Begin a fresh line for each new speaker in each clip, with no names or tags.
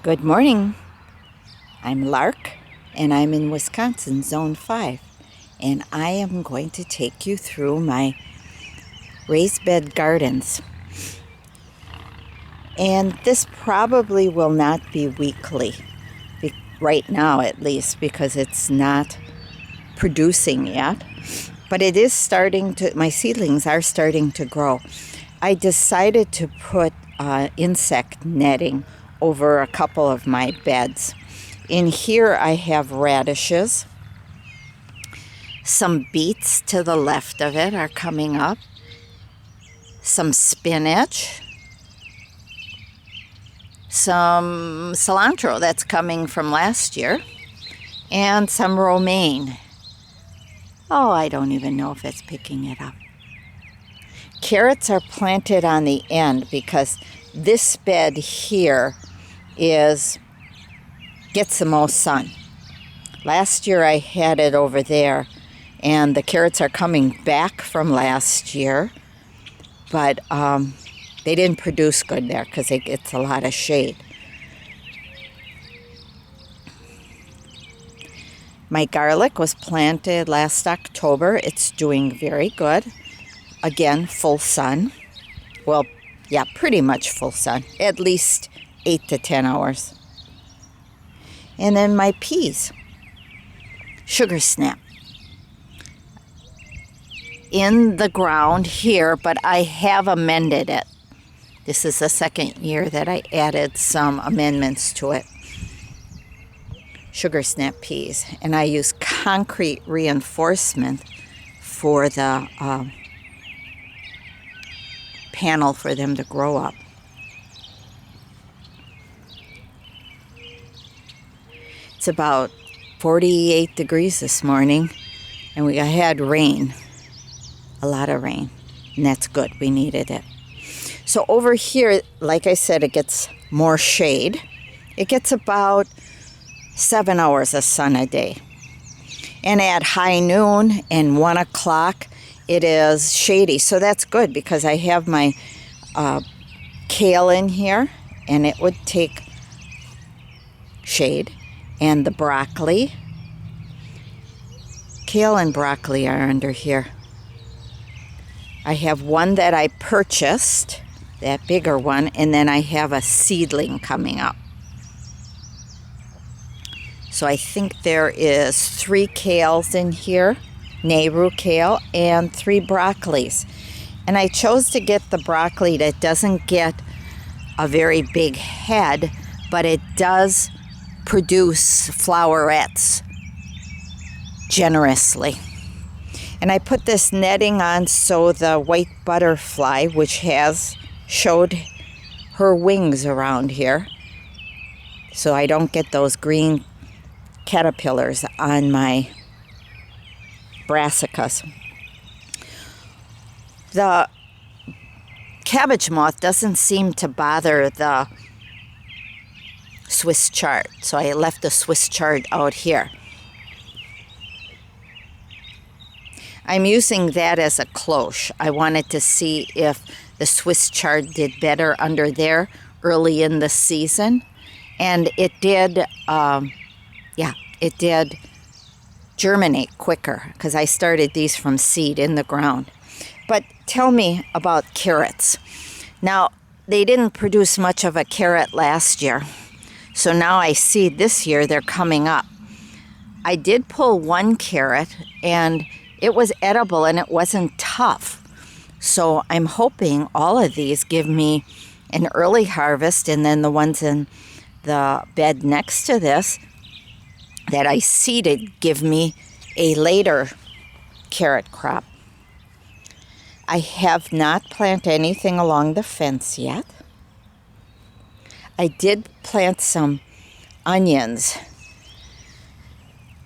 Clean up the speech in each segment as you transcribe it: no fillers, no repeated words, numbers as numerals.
Good morning. I'm Lark, and I'm in Wisconsin, Zone 5. And I am going to take you through my raised bed gardens. And this probably will not be weekly, right now at least, because it's not producing yet. But it is starting to, my seedlings are starting to grow. I decided to put insect netting over a couple of my beds. In here I have radishes. Some beets to the left of it are coming up. Some spinach. Some cilantro that's coming from last year. And some romaine. Oh, I don't even know if it's picking it up. Carrots are planted on the end because this bed here gets the most sun. Last year I had it over there, and the carrots are coming back from last year, but they didn't produce good there because it gets a lot of shade. My garlic was planted last October. It's doing very good. Again, full sun. Well, yeah, pretty much full sun. At least 8 to 10 hours. And then my peas. Sugar snap. In the ground here, but I have amended it. This is the second year that I added some amendments to it. Sugar snap peas. And I use concrete reinforcement for the panel for them to grow up. It's about 48 degrees this morning, and we had rain, a lot of rain, and that's good. We needed it. So over here, like I said, it gets more shade. It gets about 7 hours of sun a day. And at high noon and 1 o'clock, it is shady. So that's good because I have my kale in here, and it would take shade. And the broccoli. Kale and broccoli are under here. I have one that I purchased, that bigger one, and then I have a seedling coming up. So I think there is 3 kales in here, Nehru kale, and 3 broccolis. And I chose to get the broccoli that doesn't get a very big head, but it does produce flowerets generously. And I put this netting on so the white butterfly, which has showed her wings around here, so I don't get those green caterpillars on my brassicas. The cabbage moth doesn't seem to bother the Swiss chard, so I left the Swiss chard out here. I'm using that as a cloche. I wanted to see if the Swiss chard did better under there early in the season, and it did. It did germinate quicker because I started these from seed in the ground. But tell me about carrots. Now, they didn't produce much of a carrot last year. So now I see this year they're coming up. I did pull 1 carrot, and it was edible and it wasn't tough. So I'm hoping all of these give me an early harvest, and then the ones in the bed next to this that I seeded give me a later carrot crop. I have not planted anything along the fence yet. I did plant some onions.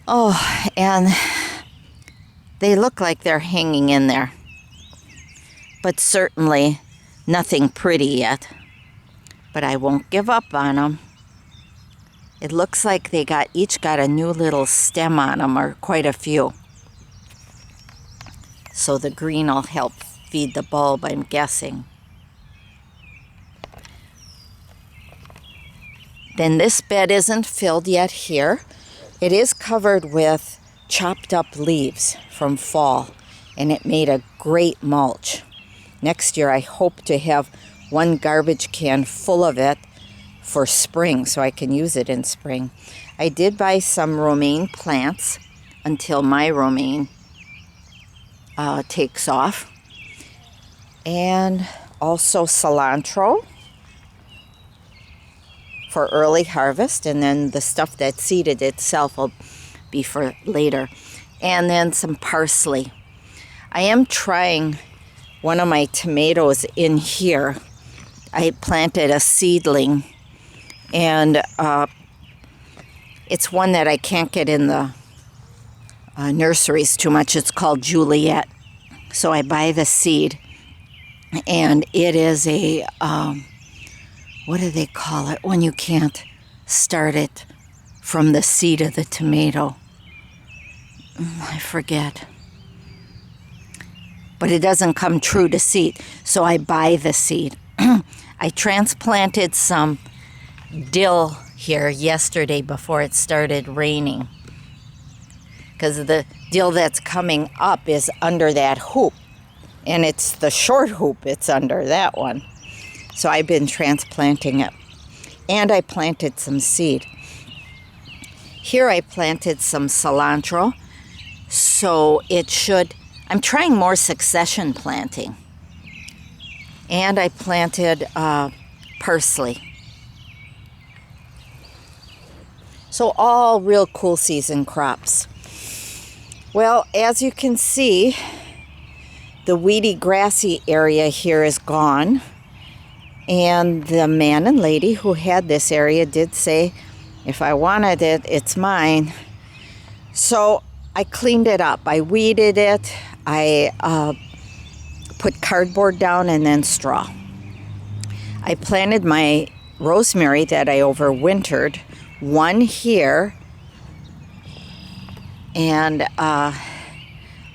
Oh, and they look like they're hanging in there. But certainly nothing pretty yet. But I won't give up on them. It looks like they each got a new little stem on them, or quite a few. So the green will help feed the bulb, I'm guessing. Then this bed isn't filled yet here. It is covered with chopped up leaves from fall, and it made a great mulch. Next year I hope to have one garbage can full of it for spring so I can use it in spring. I did buy some romaine plants until my romaine takes off, and also cilantro for early harvest, and then the stuff that seeded itself will be for later. And then some parsley. I am trying one of my tomatoes in here. I planted a seedling, and it's one that I can't get in the nurseries too much. It's called Juliet. So I buy the seed, and it is a what do they call it when you can't start it from the seed of the tomato? I forget. But it doesn't come true to seed, so I buy the seed. I transplanted some dill here yesterday before it started raining, because the dill that's coming up is under that hoop, and it's the short hoop, it's under that one. So I've been transplanting it. And I planted some seed. Here I planted some cilantro. So it should, I'm trying more succession planting. And I planted parsley. So all real cool season crops. Well, as you can see, the weedy, grassy area here is gone. And the man and lady who had this area did say, if I wanted it, it's mine. So I cleaned it up. I weeded it. I put cardboard down and then straw. I planted my rosemary that I overwintered, one here. And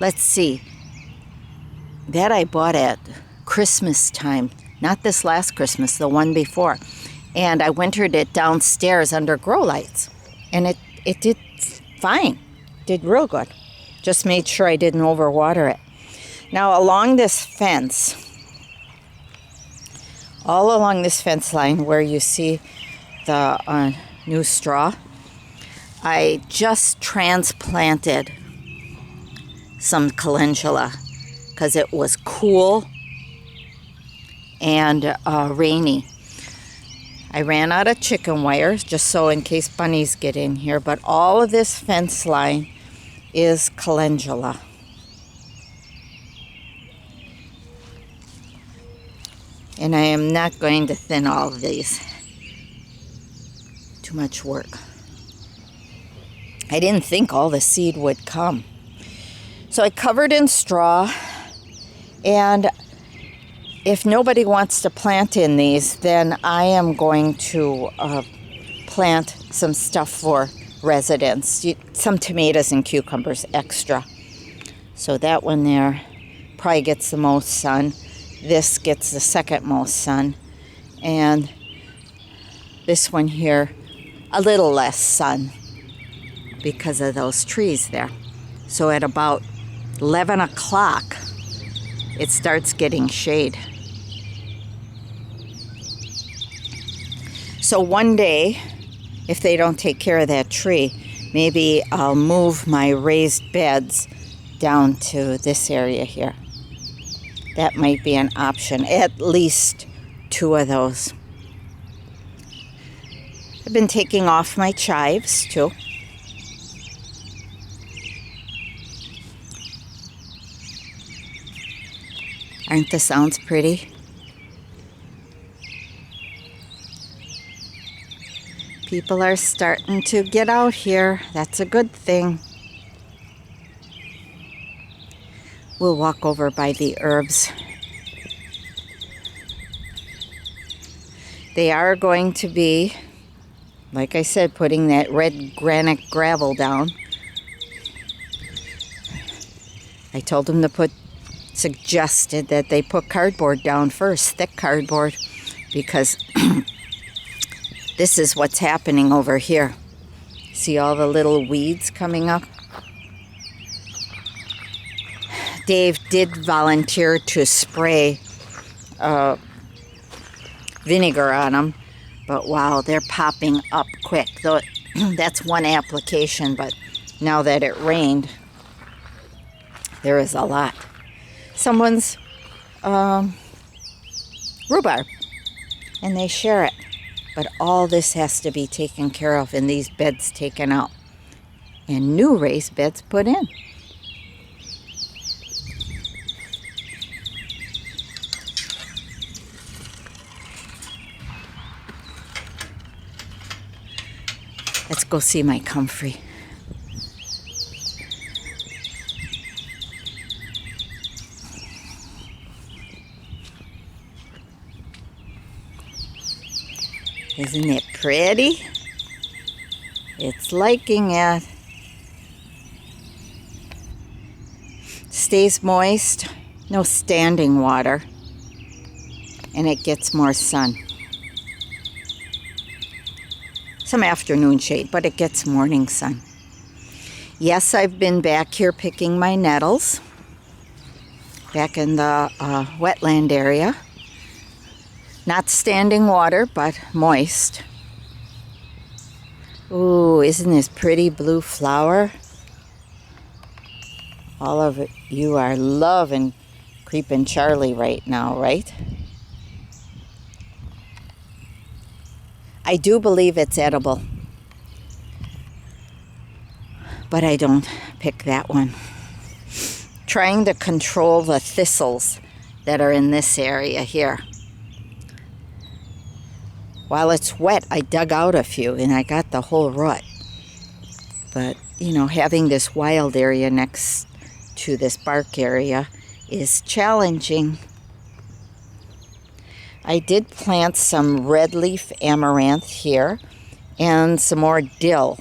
let's see, that I bought at Christmas time. Not this last Christmas, the one before. And I wintered it downstairs under grow lights. And it did fine. Did real good. Just made sure I didn't overwater it. Now along this fence, all along this fence line where you see the new straw, I just transplanted some calendula because it was cool and rainy. I ran out of chicken wire just so in case bunnies get in here, but all of this fence line is calendula. And I am not going to thin all of these. Too much work. I didn't think all the seed would come. So I covered in straw, and if nobody wants to plant in these, then I am going to plant some stuff for residents. Some tomatoes and cucumbers extra. So that one there probably gets the most sun. This gets the second most sun. And this one here, a little less sun because of those trees there. So at about 11 o'clock, it starts getting shade. So one day, if they don't take care of that tree, maybe I'll move my raised beds down to this area here. That might be an option, at least 2 of those. I've been taking off my chives too. Aren't the sounds pretty? People are starting to get out here. That's a good thing. We'll walk over by the herbs. They are going to be, like I said, putting that red granite gravel down. I told them to suggested that they put cardboard down first, thick cardboard, because This is what's happening over here. See all the little weeds coming up? Dave did volunteer to spray vinegar on them, but wow, they're popping up quick. Though that's one application, but now that it rained, there is a lot. Someone's rhubarb, and they share it. But all this has to be taken care of and these beds taken out and new raised beds put in. Let's go see my comfrey. Isn't it pretty? It's liking it. Stays moist, no standing water, and it gets more sun. Some afternoon shade, but it gets morning sun. Yes, I've been back here picking my nettles, back in the wetland area. Not standing water, but moist. Ooh, isn't this pretty blue flower? All of it, you are loving Creepin' Charlie right now, right? I do believe it's edible, but I don't pick that one. Trying to control the thistles that are in this area here. While it's wet, I dug out a few and I got the whole root. But, you know, having this wild area next to this bark area is challenging. I did plant some red leaf amaranth here and some more dill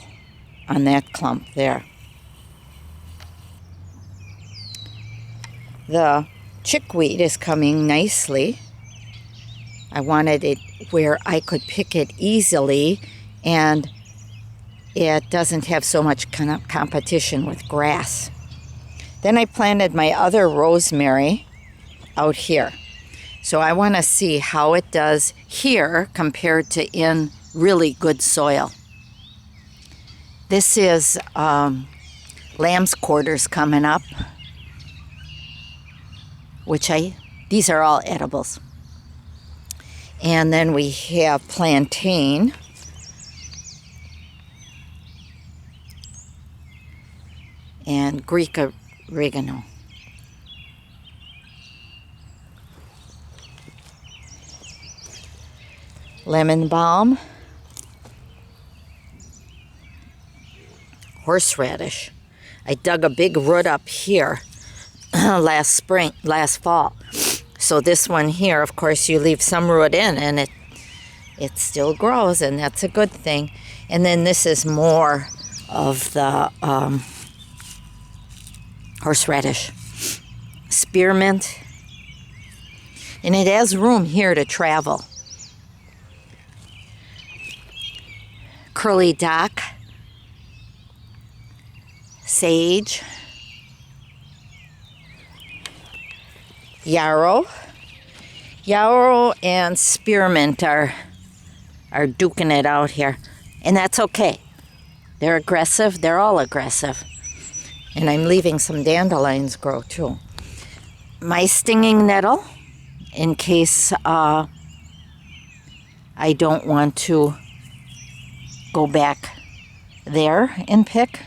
on that clump there. The chickweed is coming nicely. I wanted it where I could pick it easily and it doesn't have so much competition with grass. Then I planted my other rosemary out here. So I want to see how it does here compared to in really good soil. This is lamb's quarters coming up, these are all edibles. And then we have plantain. And Greek oregano. Lemon balm. Horseradish. I dug a big root up here last fall. So this one here, of course, you leave some root in and it still grows, and that's a good thing. And then this is more of the horseradish. Spearmint. And it has room here to travel. Curly dock. Sage. Yarrow. Yarrow and spearmint are duking it out here. And that's okay. They're aggressive. They're all aggressive. And I'm leaving some dandelions grow too. My stinging nettle, in case I don't want to go back there and pick.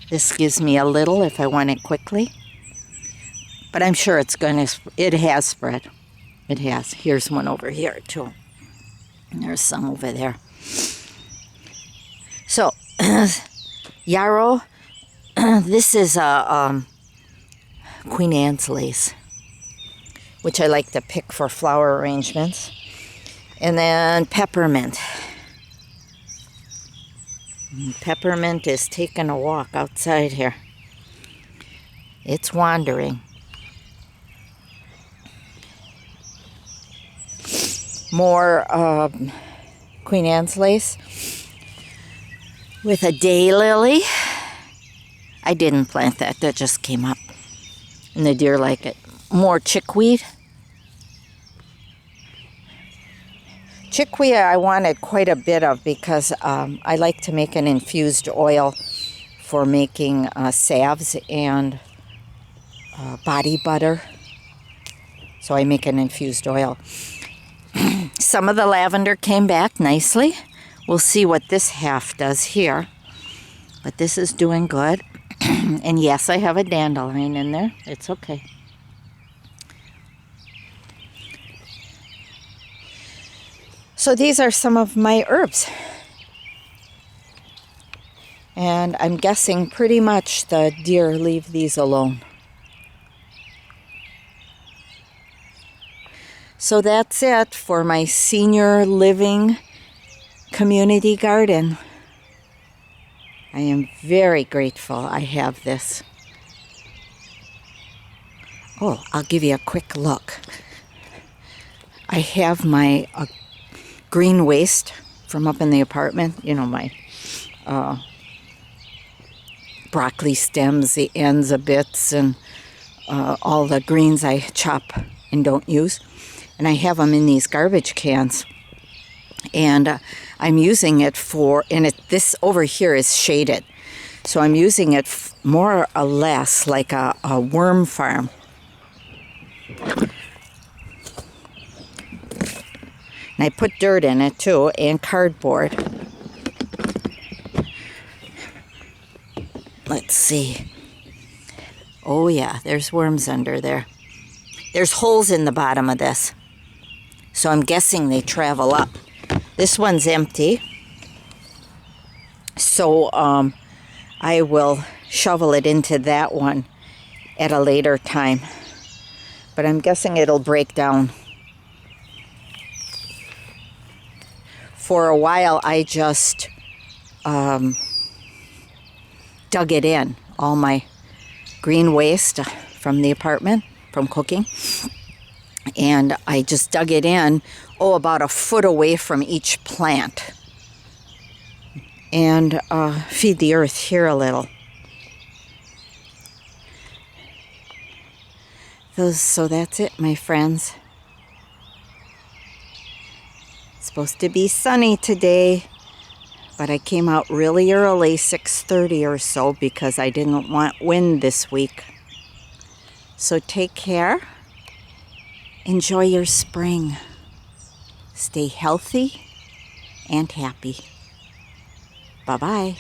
This gives me a little if I want it quickly. But I'm sure it has spread. It has. Here's one over here too. And there's some over there. So, yarrow, this is a Queen Anne's lace, which I like to pick for flower arrangements. And then peppermint. Peppermint is taking a walk outside here. It's wandering. More Queen Anne's lace with a daylily. I didn't plant that. That just came up. And the deer like it. More chickweed. Chickweed I wanted quite a bit of because I like to make an infused oil for making salves and body butter. So I make an infused oil. Some of the lavender came back nicely. We'll see what this half does here. But this is doing good. And yes, I have a dandelion in there. It's okay. So these are some of my herbs. And I'm guessing pretty much the deer leave these alone. So that's it for my senior living community garden. I am very grateful I have this. Oh, I'll give you a quick look. I have my green waste from up in the apartment. You know, my broccoli stems, the ends of bits, and all the greens I chop and don't use. And I have them in these garbage cans. And I'm using it for, and this over here is shaded. So I'm using it more or less like a worm farm. And I put dirt in it too, and cardboard. Let's see. Oh yeah, there's worms under there. There's holes in the bottom of this. So I'm guessing they travel up. This one's empty. So I will shovel it into that one at a later time. But I'm guessing it'll break down. For a while I just dug it in. All my green waste from the apartment, from cooking. And I just dug it in, about a foot away from each plant. And feed the earth here a little. So that's it, my friends. It's supposed to be sunny today, but I came out really early, 6:30 or so, because I didn't want wind this week. So take care. Enjoy your spring. Stay healthy and happy. Bye-bye.